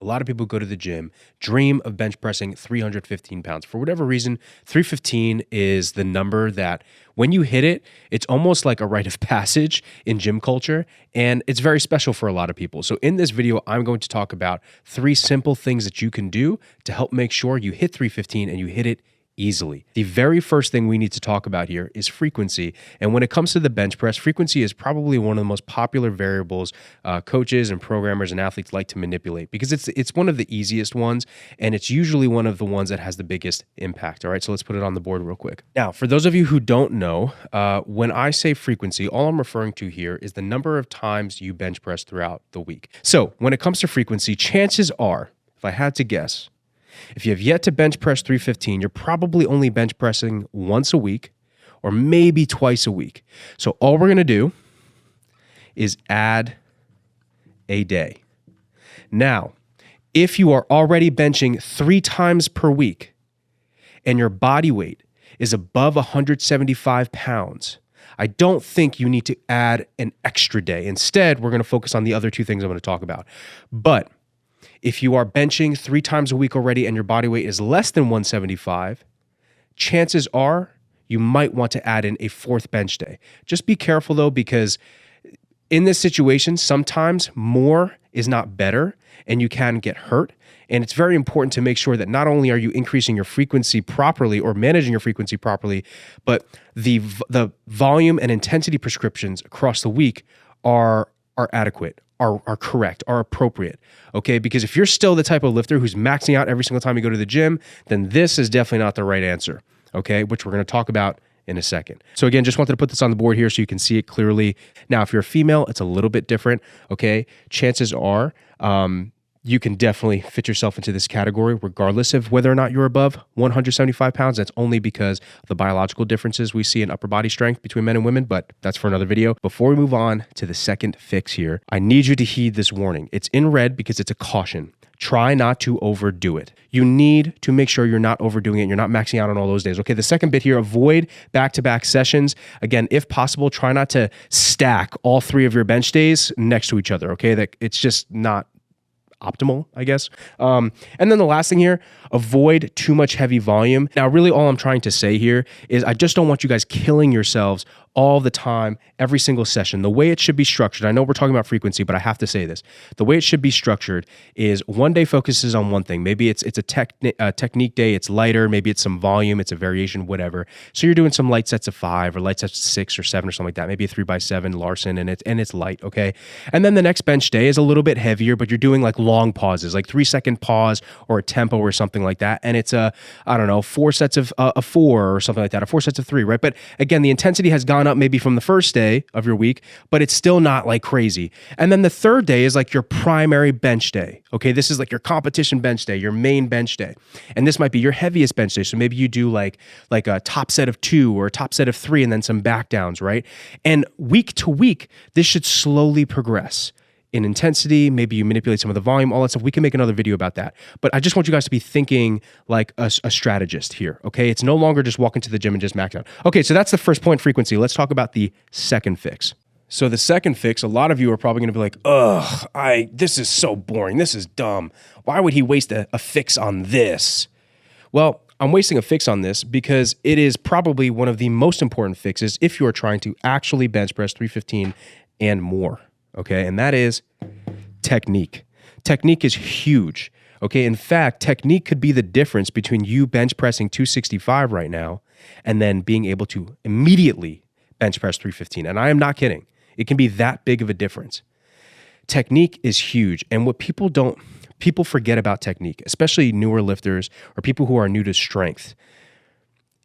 A lot of people go to the gym, dream of bench pressing 315 pounds. For whatever reason, 315 is the number that when you hit it, it's almost like a rite of passage in gym culture, and it's very special for a lot of people. So in this video, I'm going to talk about 3 simple things that you can do to help make sure you hit 315 and you hit it easily. The very first thing we need to talk about here is frequency. And when it comes to the bench press, frequency is probably one of the most popular variables coaches and programmers and athletes like to manipulate because it's one of the easiest ones, and it's usually one of the ones that has the biggest impact. All right, so let's put it on the board real quick. Now, for those of you who don't know, when I say frequency, all I'm referring to here is the number of times you bench press throughout the week. So when it comes to frequency, chances are, if I had to guess, if you have yet to bench press 315, you're probably only bench pressing once a week or maybe twice a week. So all we're going to do is add a day. Now, if you are already benching 3 times per week and your body weight is above 175 pounds, I don't think you need to add an extra day. Instead, we're going to focus on the other 2 things I'm going to talk about. But if you are benching 3 times a week already and your body weight is less than 175, chances are you might want to add in a 4th bench day. Just be careful though, because in this situation, sometimes more is not better and you can get hurt. And it's very important to make sure that not only are you increasing your frequency properly or managing your frequency properly, but the volume and intensity prescriptions across the week are adequate, are correct, are appropriate, okay? Because if you're still the type of lifter who's maxing out every single time you go to the gym, then this is definitely not the right answer, okay? Which we're gonna talk about in a second. So again, just wanted to put this on the board here so you can see it clearly. Now, if you're a female, it's a little bit different, okay? Chances are, you can definitely fit yourself into this category regardless of whether or not you're above 175 pounds. That's only because of the biological differences we see in upper body strength between men and women, but that's for another video. Before we move on to the second fix here, I need you to heed this warning. It's in red because it's a caution. Try not to overdo it. You need to make sure you're not overdoing it and you're not maxing out on all those days. Okay, the second bit here, avoid back-to-back sessions. Again, if possible, try not to stack all 3 of your bench days next to each other, okay? That it's just not optimal, I guess. And then the last thing here, avoid too much heavy volume. Now, really all I'm trying to say here is I just don't want you guys killing yourselves all the time, every single session. The way it should be structured, I know we're talking about frequency, but I have to say this. The way it should be structured is one day focuses on one thing. Maybe it's a technique day, it's lighter, maybe it's some volume, it's a variation, whatever. So you're doing some light sets of 5 or light sets of 6 or 7 or something like that. Maybe a 3x7 Larson and it's light, okay? And then the next bench day is a little bit heavier, but you're doing like long pauses, like 3-second pause or a tempo or something like that. And it's I don't know, 4 sets of 4 or something like that, or 4 sets of 3, right? But again, the intensity has gone up maybe from the first day of your week, but it's still not like crazy. And then the third day is like your primary bench day. Okay, this is like your competition bench day, your main bench day. And this might be your heaviest bench day. So maybe you do like a top set of 2 or a top set of 3 and then some back downs, right? And week to week, this should slowly progress in intensity. Maybe you manipulate some of the volume, all that stuff. We can make another video about that. But I just want you guys to be thinking like a strategist here, okay? It's no longer just walk into the gym and just max out. Okay, so that's the first point, frequency. Let's talk about the second fix. So the second fix, a lot of you are probably gonna be like, ugh, this is so boring. This is dumb. Why would he waste a fix on this? Well, I'm wasting a fix on this because it is probably one of the most important fixes if you are trying to actually bench press 315 and more. Okay, and that is technique. Technique is huge. Okay, in fact, technique could be the difference between you bench pressing 265 right now and then being able to immediately bench press 315. And I am not kidding. It can be that big of a difference. Technique is huge. And what people forget about technique, especially newer lifters or people who are new to strength.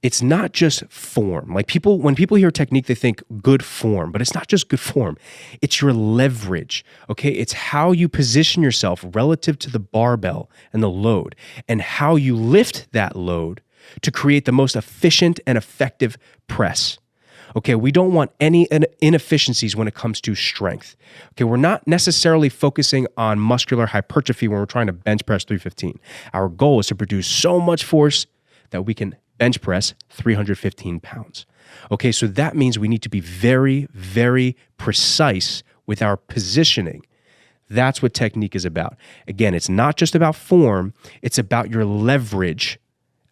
It's not just form. Like when people hear technique, they think good form, but it's not just good form. It's your leverage, okay? It's how you position yourself relative to the barbell and the load and how you lift that load to create the most efficient and effective press. Okay, we don't want any inefficiencies when it comes to strength. Okay, we're not necessarily focusing on muscular hypertrophy when we're trying to bench press 315. Our goal is to produce so much force that we can bench press 315 pounds. Okay, so that means we need to be very, very precise with our positioning That's what technique is about. Again, it's not just about form, it's about your leverage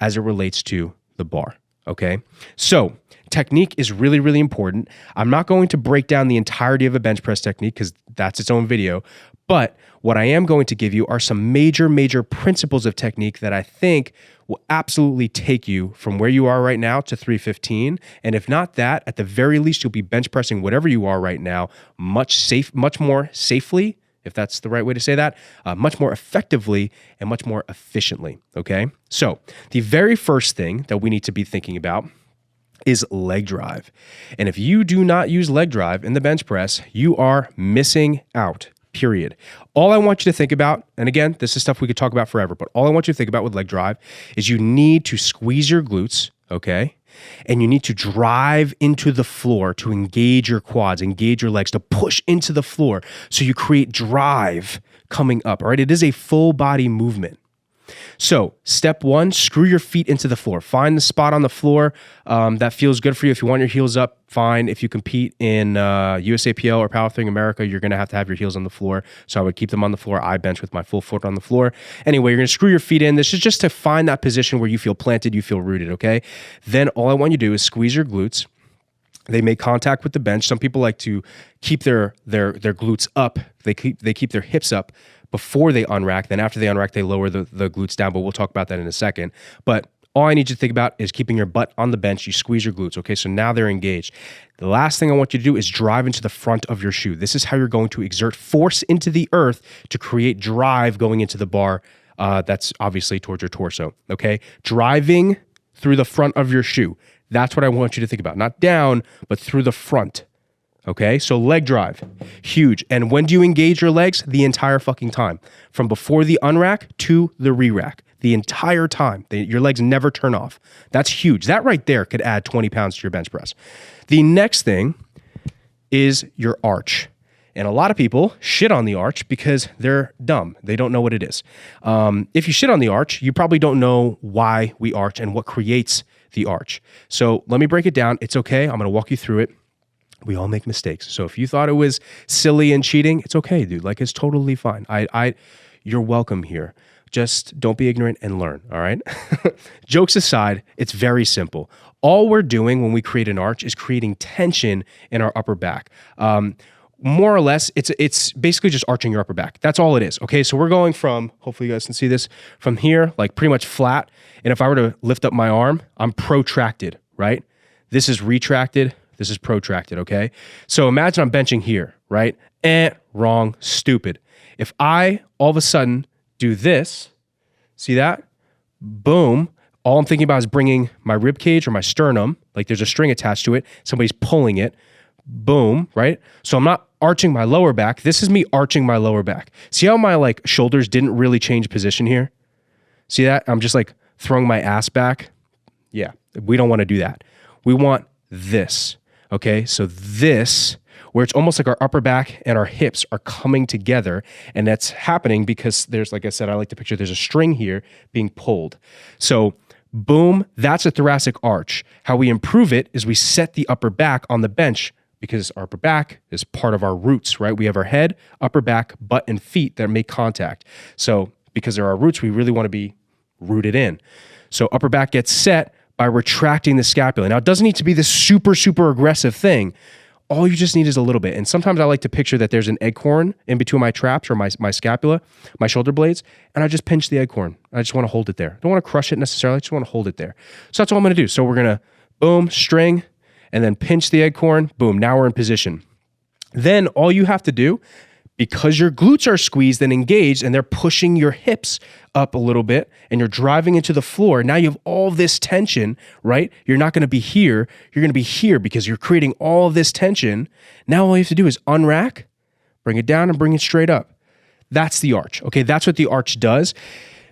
as it relates to the bar. Okay. So technique is really, really important. I'm not going to break down the entirety of a bench press technique because that's its own video. But what I am going to give you are some major principles of technique that I think will absolutely take you from where you are right now to 315. And if not that, at the very least, you'll be bench pressing whatever you are right now much more safely, if that's the right way to say that, much more effectively and much more efficiently, okay? So the very first thing that we need to be thinking about is leg drive. And if you do not use leg drive in the bench press, you are missing out, period. All I want you to think about, and again, this is stuff we could talk about forever, but all I want you to think about with leg drive is you need to squeeze your glutes, okay? And you need to drive into the floor to engage your quads, engage your legs, to push into the floor so you create drive coming up, all right? It is a full body movement. So step one, screw your feet into the floor. Find the spot on the floor that feels good for you. If you want your heels up, fine. If you compete in USAPL or Powerlifting America, you're going to have your heels on the floor. So I would keep them on the floor. I bench with my full foot on the floor. Anyway, you're going to screw your feet in. This is just to find that position where you feel planted, you feel rooted, okay? Then all I want you to do is squeeze your glutes. They make contact with the bench. Some people like to keep their glutes up. They keep their hips up before they unrack. Then after they unrack, they lower the glutes down, but we'll talk about that in a second. But all I need you to think about is keeping your butt on the bench. You squeeze your glutes, okay? So now they're engaged. The last thing I want you to do is drive into the front of your shoe. This is how you're going to exert force into the earth to create drive going into the bar. That's obviously towards your torso, okay? Driving through the front of your shoe. That's what I want you to think about. Not down, but through the front. Okay, so leg drive, huge. And when do you engage your legs? The entire fucking time. From before the unrack to the re-rack. The entire time. Your legs never turn off. That's huge. That right there could add 20 pounds to your bench press. The next thing is your arch. And a lot of people shit on the arch because they're dumb. They don't know what it is. If you shit on the arch, you probably don't know why we arch and what creates the arch. So let me break it down. It's okay. I'm going to walk you through it. We all make mistakes. So if you thought it was silly and cheating, it's okay, dude. Like, it's totally fine. You're welcome here. Just don't be ignorant and learn, all right? Jokes aside, it's very simple. All we're doing when we create an arch is creating tension in our upper back. More or less, it's basically just arching your upper back. That's all it is, okay? So we're going from, hopefully you guys can see this, from here, like pretty much flat. And if I were to lift up my arm, I'm protracted, right? This is retracted. This is protracted, okay? So imagine I'm benching here, right? Wrong, stupid. If I all of a sudden do this, see that? Boom. All I'm thinking about is bringing my rib cage or my sternum, like there's a string attached to it, somebody's pulling it, boom, right? So I'm not arching my lower back. This is me arching my lower back. See how my like shoulders didn't really change position here? See that? I'm just like throwing my ass back. Yeah, we don't want to do that. We want this. Okay, so this, where it's almost like our upper back and our hips are coming together, and that's happening because there's, like I said, I like to picture there's a string here being pulled. So boom, that's a thoracic arch. How we improve it is we set the upper back on the bench because our upper back is part of our roots, right? We have our head, upper back, butt, and feet that make contact. So because they're our roots, we really want to be rooted in. So upper back gets set by retracting the scapula. Now, it doesn't need to be this super aggressive thing. All you just need is a little bit. And sometimes I like to picture that there's an acorn in between my traps or my scapula, my shoulder blades, and I just pinch the acorn. I just want to hold it there. I don't want to crush it necessarily. I just want to hold it there. So that's all I'm going to do. So we're going to boom, string, and then pinch the acorn. Boom, now we're in position. Then all you have to do, because your glutes are squeezed and engaged and they're pushing your hips up a little bit and you're driving into the floor, now you have all this tension, right? You're not going to be here. You're going to be here because you're creating all this tension. Now all you have to do is unrack, bring it down, and bring it straight up. That's the arch, okay? That's what the arch does.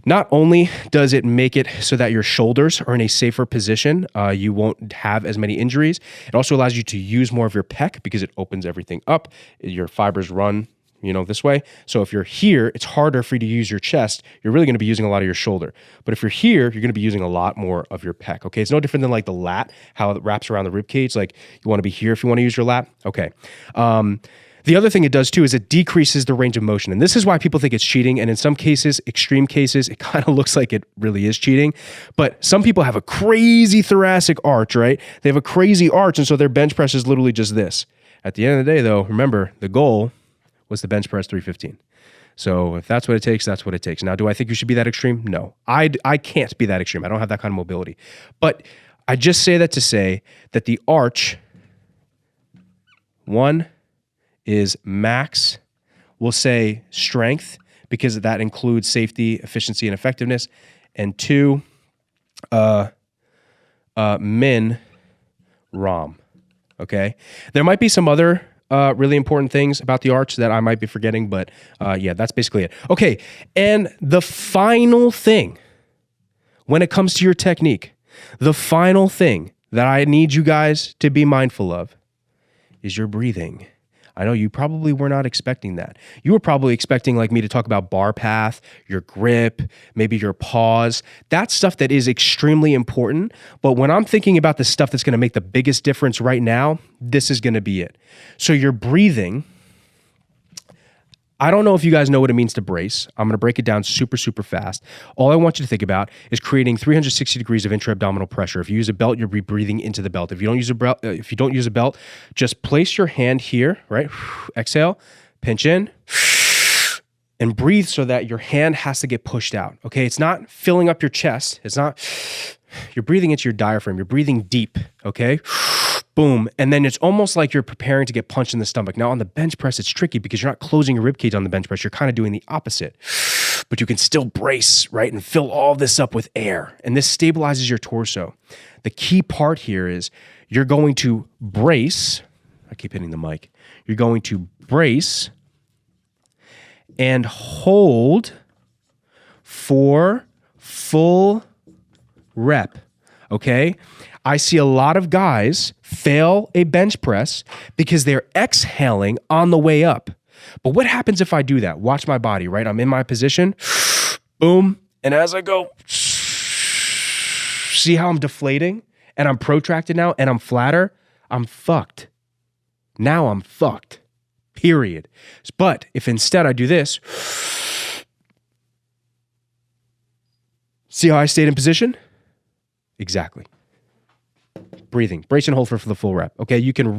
Not only does it make it so that your shoulders are in a safer position, you won't have as many injuries. It also allows you to use more of your pec because it opens everything up. Your fibers run this way. So if you're here, it's harder for you to use your chest. You're really going to be using a lot of your shoulder. But if you're here, you're going to be using a lot more of your pec. Okay. It's no different than like the lat, how it wraps around the rib cage. Like you want to be here if you want to use your lat. Okay. The other thing it does too is it decreases the range of motion. And this is why people think it's cheating. And in some cases, extreme cases, it kind of looks like it really is cheating. But some people have a crazy thoracic arch, right? They have a crazy arch. And so their bench press is literally just this. At the end of the day, though, remember, the goal was the bench press 315. So if that's what it takes, that's what it takes. Now, do I think you should be that extreme? No. I can't be that extreme. I don't have that kind of mobility. But I just say that to say that the arch, one, is max, we'll say strength, because that includes safety, efficiency, and effectiveness. And two, min, ROM. Okay? There might be some other really important things about the arch that I might be forgetting, but yeah, that's basically it. Okay, and the final thing, when it comes to your technique, the final thing that I need you guys to be mindful of is your breathing. I know you probably were not expecting that. You were probably expecting like me to talk about bar path, your grip, maybe your pause. That's stuff that is extremely important. But when I'm thinking about the stuff that's going to make the biggest difference right now, this is going to be it. So your breathing, I don't know if you guys know what it means to brace. I'm going to break it down super, super fast. All I want you to think about is creating 360 degrees of intra-abdominal pressure. If you use a belt, you'll be breathing into the belt. If you don't use a belt, just place your hand here, right? Exhale, pinch in, and breathe so that your hand has to get pushed out. Okay, it's not filling up your chest. It's not. You're breathing into your diaphragm. You're breathing deep. Okay. Boom. And then it's almost like you're preparing to get punched in the stomach. Now on the bench press, it's tricky because you're not closing your rib cage on the bench press. You're kind of doing the opposite, but you can still brace, right? And fill all this up with air. And this stabilizes your torso. The key part here is you're going to brace. I keep hitting the mic. You're going to brace and hold for full rep. Okay. I see a lot of guys fail a bench press because they're exhaling on the way up. But what happens if I do that? Watch my body, right? I'm in my position, boom. And as I go, see how I'm deflating and I'm protracted now and I'm flatter? I'm fucked. Now I'm fucked, period. But if instead I do this, see how I stayed in position? Exactly. Breathing, brace and hold for the full rep. Okay, you can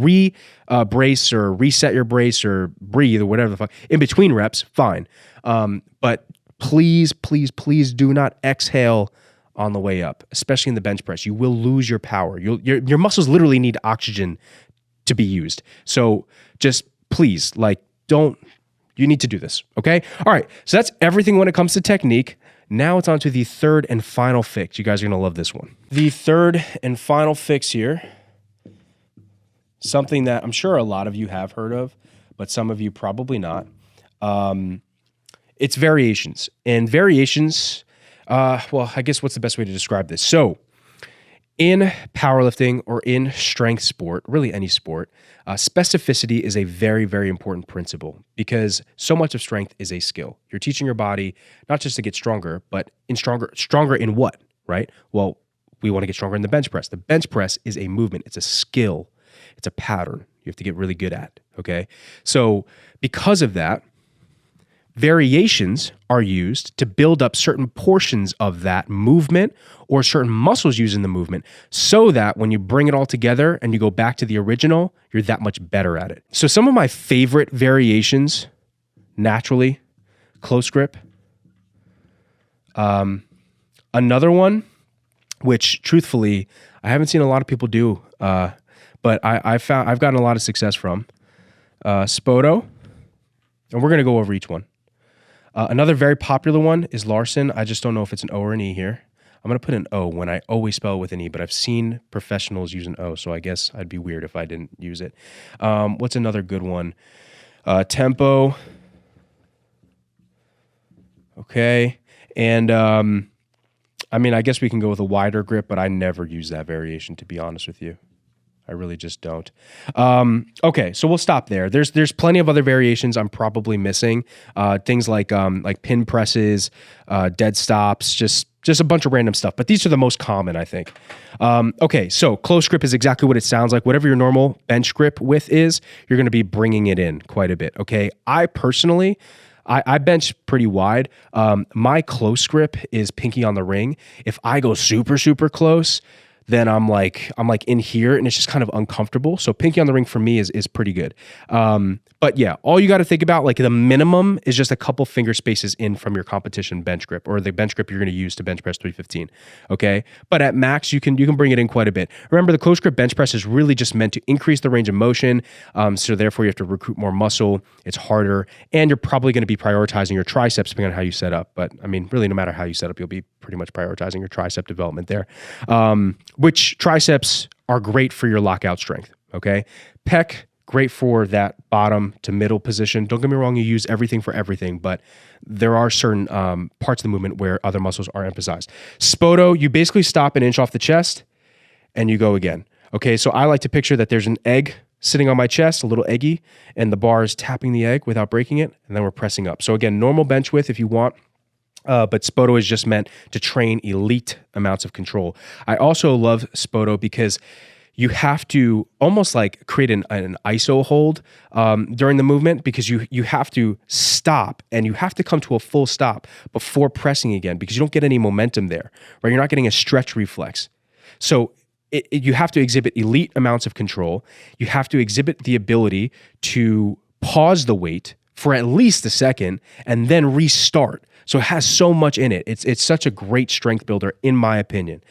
brace or reset your brace or breathe or whatever the fuck in between reps. Fine, but please, please, please do not exhale on the way up, especially in the bench press. You will lose your power. Your muscles literally need oxygen to be used. So just please, you need to do this. Okay. All right. So that's everything when it comes to technique. Now it's on to the third and final fix. You guys are going to love this one. The third and final fix here, something that I'm sure a lot of you have heard of, but some of you probably not. It's variations. And variations, I guess what's the best way to describe this? So in powerlifting or in strength sport, really any sport, specificity is a very, very important principle because so much of strength is a skill. You're teaching your body not just to get stronger, but stronger in what, right? Well, we want to get stronger in the bench press. The bench press is a movement. It's a skill. It's a pattern you have to get really good at, okay? So because of that, variations are used to build up certain portions of that movement or certain muscles used in the movement so that when you bring it all together and you go back to the original, you're that much better at it. So some of my favorite variations, naturally, close grip. Another one, which truthfully, I haven't seen a lot of people do, but I've gotten a lot of success from, Spoto, and we're going to go over each one. Another very popular one is Larson. I just don't know if it's an O or an E here. I'm going to put an O when I always spell it with an E, but I've seen professionals use an O, so I guess I'd be weird if I didn't use it. What's another good one? Tempo. Okay. And I guess we can go with a wider grip, but I never use that variation, to be honest with you. I really just don't. Okay, so we'll stop there. There's plenty of other variations I'm probably missing. Things like pin presses, dead stops, just a bunch of random stuff. But these are the most common, I think. Okay, so close grip is exactly what it sounds like. Whatever your normal bench grip width is, you're going to be bringing it in quite a bit. Okay, I personally, I bench pretty wide. My close grip is pinky on the ring. If I go super, super close, then I'm like in here and it's just kind of uncomfortable. So pinky on the ring for me is pretty good. But yeah, all you got to think about, like the minimum is just a couple finger spaces in from your competition bench grip or the bench grip you're going to use to bench press 315. Okay. But at max, you can bring it in quite a bit. Remember, the close grip bench press is really just meant to increase the range of motion. So therefore you have to recruit more muscle. It's harder. And you're probably going to be prioritizing your triceps depending on how you set up. But I mean, really no matter how you set up, you'll be pretty much prioritizing your tricep development there. Which triceps are great for your lockout strength. Okay. Pec, great for that bottom to middle position. Don't get me wrong, you use everything for everything, but there are certain parts of the movement where other muscles are emphasized. Spoto, you basically stop an inch off the chest and you go again. Okay, so I like to picture that there's an egg sitting on my chest, a little eggy, and the bar is tapping the egg without breaking it, and then we're pressing up. So again, normal bench width if you want, but Spoto is just meant to train elite amounts of control. I also love Spoto because you have to almost like create an ISO hold during the movement, because you have to stop and you have to come to a full stop before pressing again, because you don't get any momentum there, right? You're not getting a stretch reflex. So you have to exhibit elite amounts of control. You have to exhibit the ability to pause the weight for at least a second and then restart. So it has so much in it. It's such a great strength builder, in my opinion.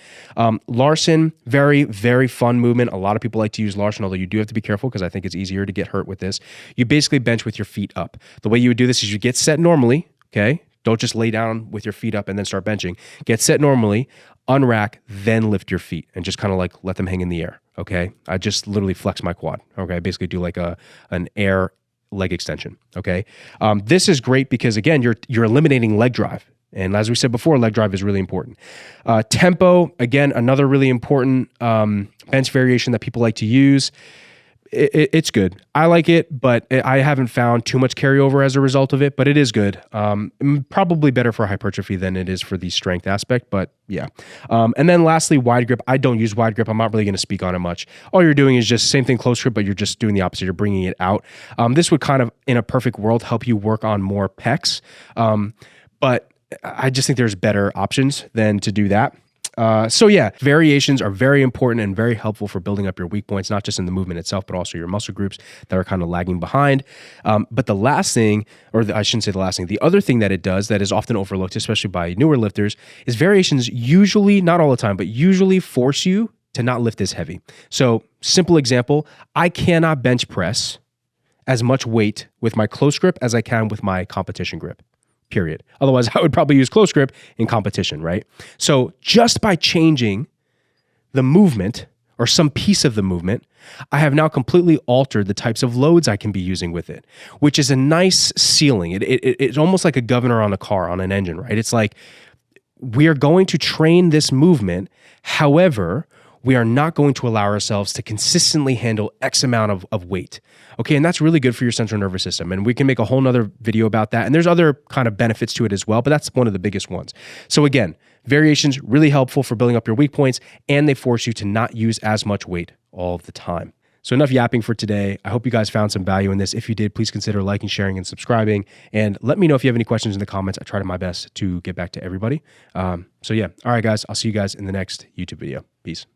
Larsen, very, very fun movement. A lot of people like to use Larsen, although you do have to be careful because I think it's easier to get hurt with this. You basically bench with your feet up. The way you would do this is you get set normally, okay? Don't just lay down with your feet up and then start benching. Get set normally, unrack, then lift your feet and just kind of like let them hang in the air, okay? I just literally flex my quad, okay? I basically do like an air leg extension, okay? This is great because, again, you're eliminating leg drive. And as we said before, leg drive is really important. Tempo, again, another really important bench variation that people like to use. It's good. I like it, but I haven't found too much carryover as a result of it, but it is good. Probably better for hypertrophy than it is for the strength aspect, but yeah. And then lastly, wide grip. I don't use wide grip. I'm not really going to speak on it much. All you're doing is just same thing, close grip, but you're just doing the opposite. You're bringing it out. This would kind of, in a perfect world, help you work on more pecs. But I just think there's better options than to do that. So yeah, variations are very important and very helpful for building up your weak points, not just in the movement itself, but also your muscle groups that are kind of lagging behind. But the last thing, I shouldn't say the last thing, the other thing that it does that is often overlooked, especially by newer lifters, is variations usually, not all the time, but usually force you to not lift as heavy. So simple example, I cannot bench press as much weight with my close grip as I can with my competition grip. Period. Otherwise, I would probably use close grip in competition, right? So just by changing the movement or some piece of the movement, I have now completely altered the types of loads I can be using with it, which is a nice ceiling. It's almost like a governor on a car, on an engine, right? It's like, we are going to train this movement. However, we are not going to allow ourselves to consistently handle X amount of weight. Okay, and that's really good for your central nervous system. And we can make a whole nother video about that. And there's other kind of benefits to it as well, but that's one of the biggest ones. So again, variations really helpful for building up your weak points, and they force you to not use as much weight all the time. So enough yapping for today. I hope you guys found some value in this. If you did, please consider liking, sharing, and subscribing. And let me know if you have any questions in the comments. I try my best to get back to everybody. So yeah, all right, guys. I'll see you guys in the next YouTube video. Peace.